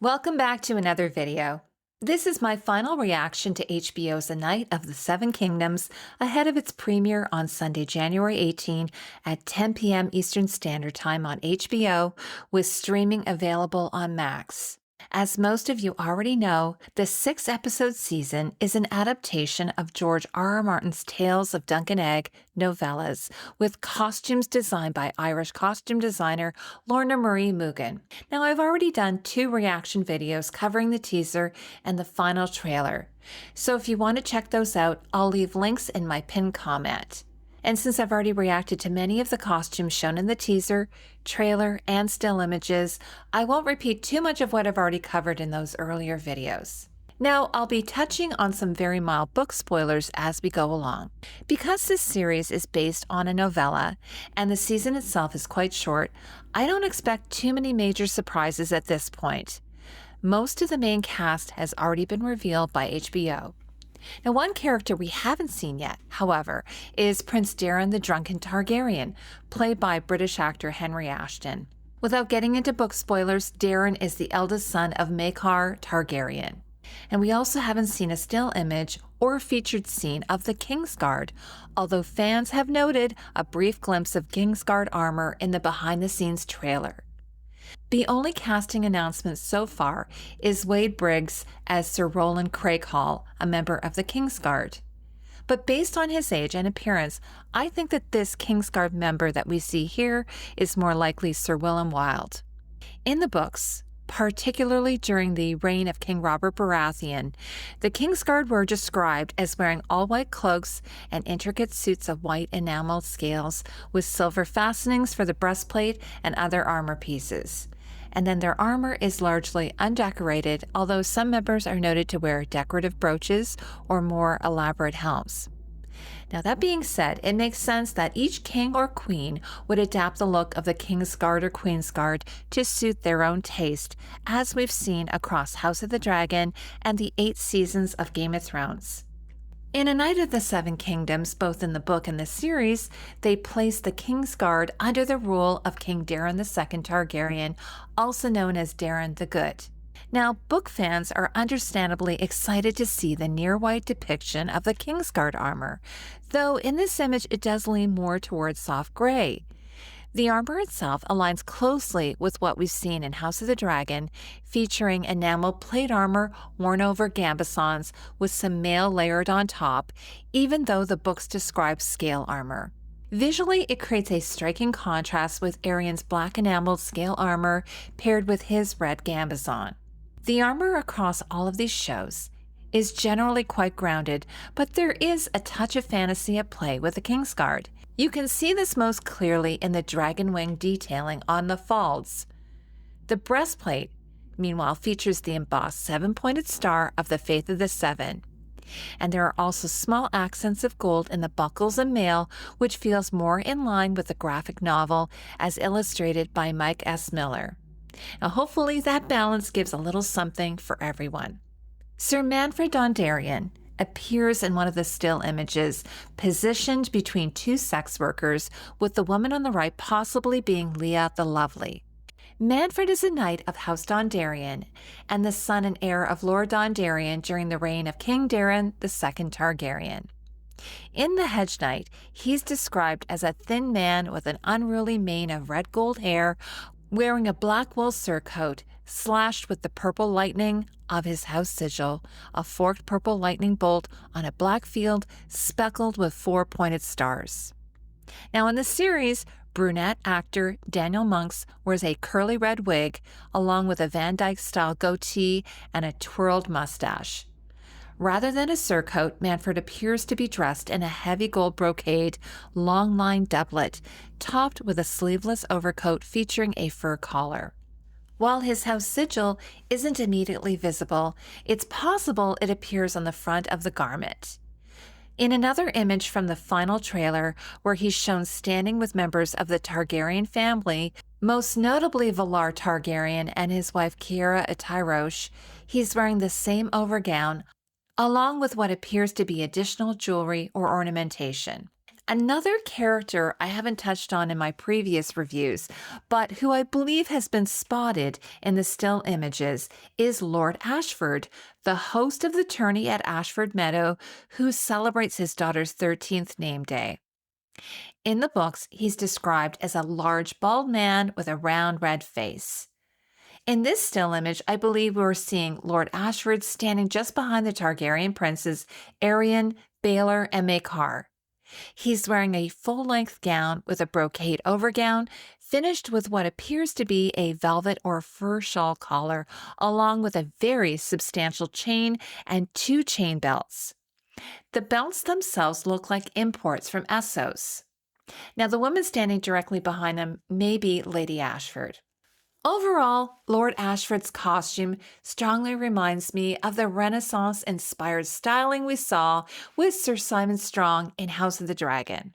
Welcome back to another video. This is my final reaction to HBO's A Night of the Seven Kingdoms ahead of its premiere on Sunday, January 18 at 10 p.m. Eastern Standard Time on HBO, with streaming available on Max. As most of you already know, the 6-episode season is an adaptation of George R.R. Martin's Tales of Dunk and Egg novellas, with costumes designed by Irish costume designer Lorna Marie Mugan. Now, I've already done 2 reaction videos covering the teaser and the final trailer, so if you want to check those out, I'll leave links in my pinned comment. And since I've already reacted to many of the costumes shown in the teaser, trailer, and still images, I won't repeat too much of what I've already covered in those earlier videos. Now, I'll be touching on some very mild book spoilers as we go along. Because this series is based on a novella, and the season itself is quite short, I don't expect too many major surprises at this point. Most of the main cast has already been revealed by HBO. Now, one character we haven't seen yet, however, is Prince Daeron the Drunken Targaryen, played by British actor Henry Ashton. Without getting into book spoilers, Daeron is the eldest son of Maekar Targaryen. And we also haven't seen a still image or featured scene of the Kingsguard, although fans have noted a brief glimpse of Kingsguard armor in the behind-the-scenes trailer. The only casting announcement so far is Wade Briggs as Sir Roland Craighall, a member of the Kingsguard. But based on his age and appearance, I think that this Kingsguard member that we see here is more likely Sir William Wilde. In the books, particularly during the reign of King Robert Baratheon, the Kingsguard were described as wearing all-white cloaks and intricate suits of white enameled scales with silver fastenings for the breastplate and other armor pieces. And then their armor is largely undecorated, although some members are noted to wear decorative brooches or more elaborate helms. Now, that being said, it makes sense that each king or queen would adapt the look of the Kingsguard or Queensguard to suit their own taste, as we've seen across House of the Dragon and the 8 seasons of Game of Thrones. In A Night of the Seven Kingdoms, both in the book and the series, they place the Kingsguard under the rule of King Daeron II Targaryen, also known as Daeron the Good. Now, book fans are understandably excited to see the near-white depiction of the Kingsguard armor, though in this image it does lean more towards soft gray. The armor itself aligns closely with what we've seen in House of the Dragon, featuring enameled plate armor worn over gambesons with some mail layered on top, even though the books describe scale armor. Visually, it creates a striking contrast with Aeryn's black enameled scale armor paired with his red gambeson. The armor across all of these shows is generally quite grounded, but there is a touch of fantasy at play with the Kingsguard. You can see this most clearly in the dragon wing detailing on the falds. The breastplate, meanwhile, features the embossed 7-pointed star of the Faith of the Seven. And there are also small accents of gold in the buckles and mail, which feels more in line with the graphic novel as illustrated by Mike S. Miller. Now, hopefully that balance gives a little something for everyone. Sir Manfred Dondarrion appears in one of the still images, positioned between 2 sex workers, with the woman on the right possibly being Leah the Lovely. Manfred is a knight of House Dondarrion and the son and heir of Lord Dondarrion during the reign of King Daeron II Targaryen. In the Hedge Knight, he's described as a thin man with an unruly mane of red gold hair, wearing a black wool surcoat slashed with the purple lightning of his house sigil, a forked purple lightning bolt on a black field speckled with 4 pointed stars. Now, in the series, brunette actor Daniel Monks wears a curly red wig along with a Van Dyke-style goatee and a twirled mustache. Rather than a surcoat, Manfred appears to be dressed in a heavy gold brocade, long-line doublet, topped with a sleeveless overcoat featuring a fur collar. While his house sigil isn't immediately visible, it's possible it appears on the front of the garment. In another image from the final trailer, where he's shown standing with members of the Targaryen family, most notably Valar Targaryen and his wife Kiera Atyrosh, he's wearing the same overgown, along with what appears to be additional jewelry or ornamentation. Another character I haven't touched on in my previous reviews, but who I believe has been spotted in the still images, is Lord Ashford, the host of the tourney at Ashford Meadow, who celebrates his daughter's 13th name day. In the books, he's described as a large bald man with a round red face. In this still image, I believe we're seeing Lord Ashford standing just behind the Targaryen princes Aerion, Baelor, and Maekar. He's wearing a full-length gown with a brocade overgown, finished with what appears to be a velvet or fur shawl collar, along with a very substantial chain and 2 chain belts. The belts themselves look like imports from Essos. Now, the woman standing directly behind him may be Lady Ashford. Overall, Lord Ashford's costume strongly reminds me of the Renaissance-inspired styling we saw with Sir Simon Strong in House of the Dragon.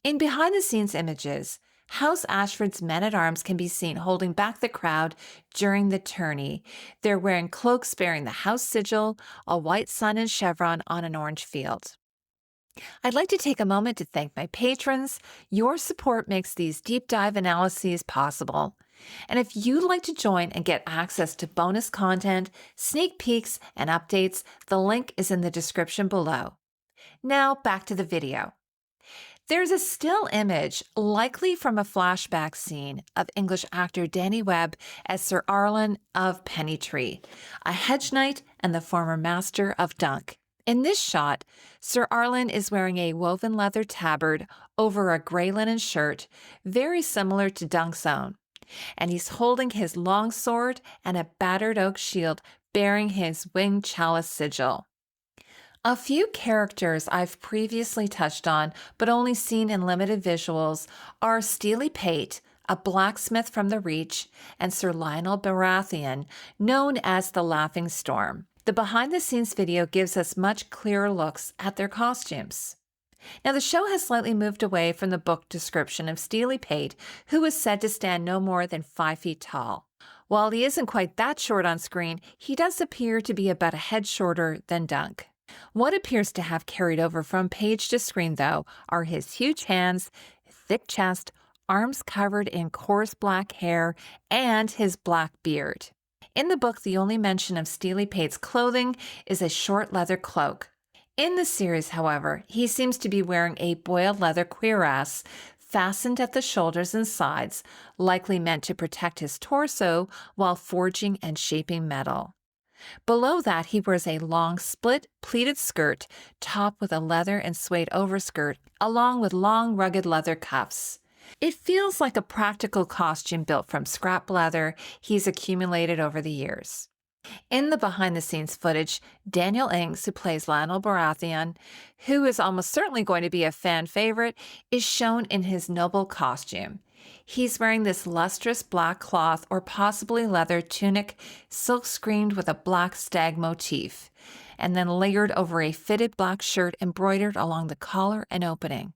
In behind-the-scenes images, House Ashford's men-at-arms can be seen holding back the crowd during the tourney. They're wearing cloaks bearing the house sigil, a white sun and chevron on an orange field. I'd like to take a moment to thank my patrons. Your support makes these deep dive analyses possible. And if you'd like to join and get access to bonus content, sneak peeks, and updates, the link is in the description below. Now back to the video. There's a still image, likely from a flashback scene, of English actor Danny Webb as Sir Arlen of Pennytree, a hedge knight and the former master of Dunk. In this shot, Sir Arlen is wearing a woven leather tabard over a gray linen shirt, very similar to Dunk's own, and he's holding his long sword and a battered oak shield bearing his winged chalice sigil. A few characters I've previously touched on, but only seen in limited visuals, are Steely Pate, a blacksmith from the Reach, and Sir Lionel Baratheon, known as the Laughing Storm. The behind-the-scenes video gives us much clearer looks at their costumes. Now, the show has slightly moved away from the book description of Steely Pate, who is said to stand no more than 5 feet tall. While he isn't quite that short on screen, he does appear to be about a head shorter than Dunk. What appears to have carried over from page to screen, though, are his huge hands, thick chest, arms covered in coarse black hair, and his black beard. In the book, the only mention of Steely Pate's clothing is a short leather cloak. In the series, however, he seems to be wearing a boiled leather cuirass fastened at the shoulders and sides, likely meant to protect his torso while forging and shaping metal. Below that, he wears a long split pleated skirt topped with a leather and suede overskirt, along with long rugged leather cuffs. It feels like a practical costume built from scrap leather he's accumulated over the years. In the behind-the-scenes footage, Daniel Ings, who plays Lionel Baratheon, who is almost certainly going to be a fan favorite, is shown in his noble costume. He's wearing this lustrous black cloth or possibly leather tunic, silk-screened with a black stag motif, and then layered over a fitted black shirt embroidered along the collar and opening.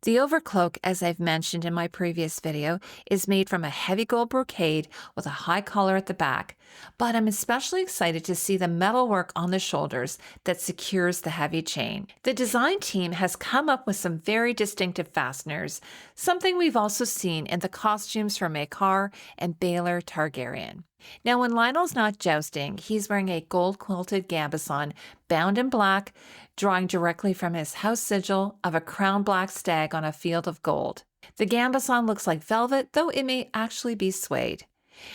The overcloak, as I've mentioned in my previous video, is made from a heavy gold brocade with a high collar at the back, but I'm especially excited to see the metalwork on the shoulders that secures the heavy chain. The design team has come up with some very distinctive fasteners, something we've also seen in the costumes for Maekar and Baelor Targaryen. Now, when Lionel's not jousting, he's wearing a gold-quilted gambeson bound in black, drawing directly from his house sigil of a crowned black stag on a field of gold. The gambeson looks like velvet, though it may actually be suede.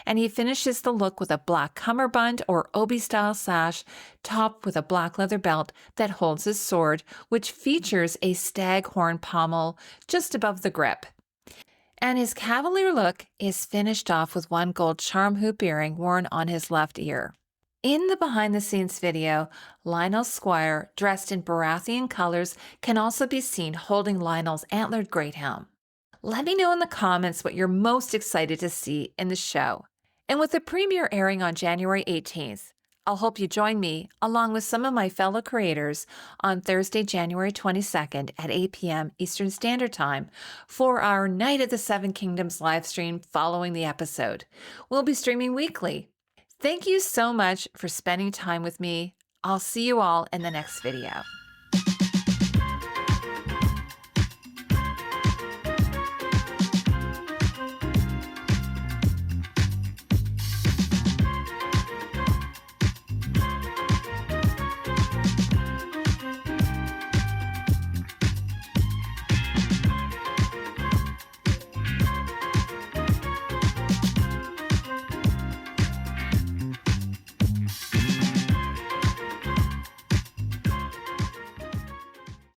And he finishes the look with a black cummerbund or obi-style sash topped with a black leather belt that holds his sword, which features a stag horn pommel just above the grip. And his cavalier look is finished off with one gold charm hoop earring worn on his left ear. In the behind-the-scenes video, Lionel's squire, dressed in Baratheon colors, can also be seen holding Lionel's antlered great helm. Let me know in the comments what you're most excited to see in the show. And with the premiere airing on January 18th, I'll hope you join me, along with some of my fellow creators, on Thursday, January 22nd at 8 p.m. Eastern Standard Time for our Night of the Seven Kingdoms live stream following the episode. We'll be streaming weekly. Thank you so much for spending time with me. I'll see you all in the next video.